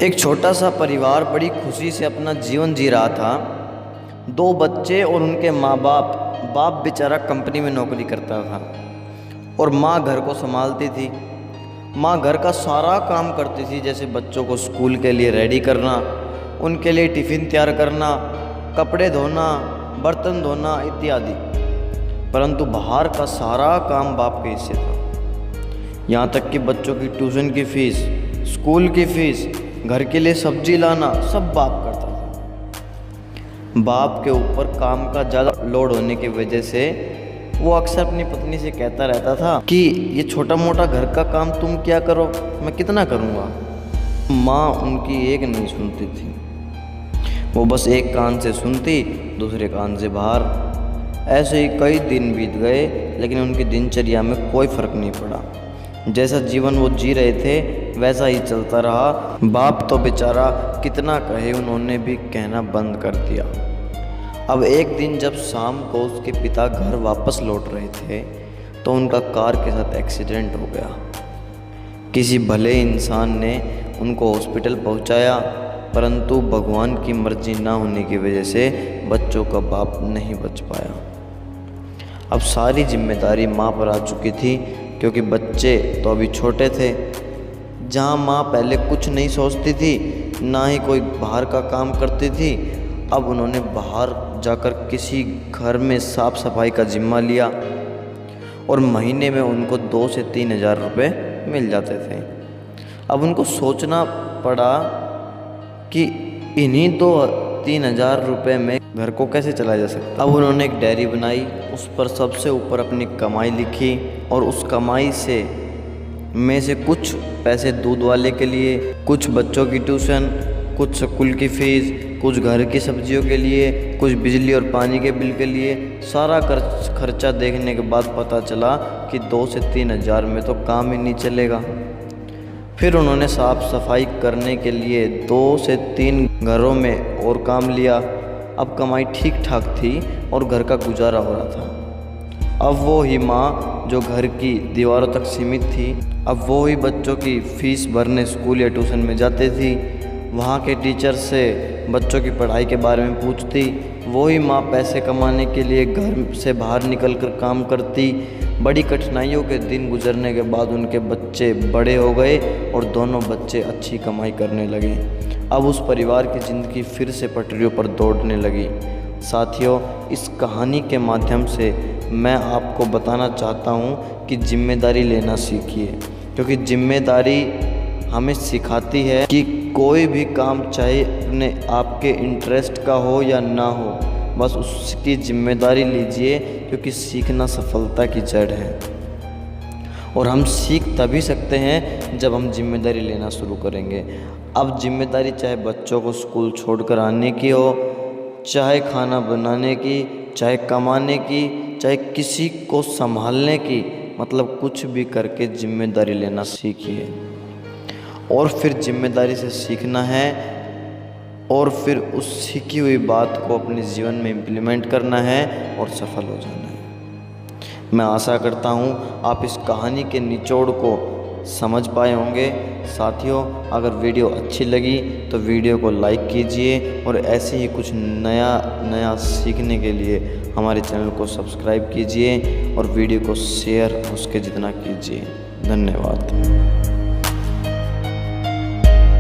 एक छोटा सा परिवार बड़ी खुशी से अपना जीवन जी रहा था। दो बच्चे और उनके माँ बाप। बाप बेचारा कंपनी में नौकरी करता था और माँ घर को संभालती थी। माँ घर का सारा काम करती थी, जैसे बच्चों को स्कूल के लिए रेडी करना, उनके लिए टिफ़िन तैयार करना, कपड़े धोना, बर्तन धोना इत्यादि। परंतु बाहर का सारा काम बाप के हिस्से था। यहाँ तक कि बच्चों की ट्यूशन की फ़ीस, स्कूल की फ़ीस, घर के लिए सब्जी लाना सब बाप करता था। बाप के ऊपर काम का ज़्यादा लोड होने की वजह से वो अक्सर अपनी पत्नी से कहता रहता था कि ये छोटा मोटा घर का काम तुम क्या करो, मैं कितना करूँगा। माँ उनकी एक नहीं सुनती थी। वो बस एक कान से सुनती, दूसरे कान से बाहर। ऐसे ही कई दिन बीत गए, लेकिन उनकी दिनचर्या में कोई फ़र्क नहीं पड़ा। जैसा जीवन वो जी रहे थे वैसा ही चलता रहा। बाप तो बेचारा कितना कहे, उन्होंने भी कहना बंद कर दिया। अब एक दिन जब शाम को उसके पिता घर वापस लौट रहे थे तो उनका कार के साथ एक्सीडेंट हो गया। किसी भले इंसान ने उनको हॉस्पिटल पहुंचाया, परंतु भगवान की मर्जी ना होने की वजह से बच्चों का बाप नहीं बच पाया। अब सारी जिम्मेदारी माँ पर आ चुकी थी, क्योंकि बच्चे तो अभी छोटे थे। जहाँ माँ पहले कुछ नहीं सोचती थी, ना ही कोई बाहर का काम करती थी, अब उन्होंने बाहर जाकर किसी घर में साफ़ सफाई का जिम्मा लिया और महीने में उनको 2 से 3 हज़ार रुपये मिल जाते थे। अब उनको सोचना पड़ा कि इन्हीं 2-3 हज़ार रुपये में घर को कैसे चलाया जा सकता। अब उन्होंने एक डायरी बनाई, उस पर सबसे ऊपर अपनी कमाई लिखी और उस कमाई से में से कुछ पैसे दूध वाले के लिए, कुछ बच्चों की ट्यूशन, कुछ स्कूल की फ़ीस, कुछ घर की सब्जियों के लिए, कुछ बिजली और पानी के बिल के लिए। सारा खर्चा देखने के बाद पता चला कि 2 से 3 हज़ार में तो काम ही नहीं चलेगा। फिर उन्होंने साफ़ सफाई करने के लिए 2 से 3 घरों में और काम लिया। अब कमाई ठीक ठाक थी और घर का गुजारा हो रहा था। अब वो ही माँ जो घर की दीवारों तक सीमित थी, अब वो ही बच्चों की फ़ीस भरने स्कूल या ट्यूशन में जाती थी। वहाँ के टीचर से बच्चों की पढ़ाई के बारे में पूछती। वही माँ पैसे कमाने के लिए घर से बाहर निकलकर काम करती। बड़ी कठिनाइयों के दिन गुजरने के बाद उनके बच्चे बड़े हो गए और दोनों बच्चे अच्छी कमाई करने लगे। अब उस परिवार की ज़िंदगी फिर से पटरियों पर दौड़ने लगी। साथियों, इस कहानी के माध्यम से मैं आपको बताना चाहता हूँ कि जिम्मेदारी लेना सीखिए, क्योंकि जिम्मेदारी हमें सिखाती है कि कोई भी काम चाहे अपने आपके इंटरेस्ट का हो या ना हो, बस उसकी जिम्मेदारी लीजिए, क्योंकि सीखना सफलता की जड़ है। और हम सीख तभी सकते हैं जब हम जिम्मेदारी लेना शुरू करेंगे। अब जिम्मेदारी चाहे बच्चों को स्कूल छोड़कर आने की हो, चाहे खाना बनाने की, चाहे कमाने की, चाहे किसी को संभालने की, मतलब कुछ भी करके जिम्मेदारी लेना सीखिए। और फिर जिम्मेदारी से सीखना है और फिर उस सीखी हुई बात को अपने जीवन में इम्प्लीमेंट करना है और सफल हो जाना है। मैं आशा करता हूँ आप इस कहानी के निचोड़ को समझ पाए होंगे। साथियों, अगर वीडियो अच्छी लगी तो वीडियो को लाइक कीजिए और ऐसे ही कुछ नया सीखने के लिए हमारे चैनल को सब्सक्राइब कीजिए और वीडियो को शेयर उसके जितना कीजिए। धन्यवाद।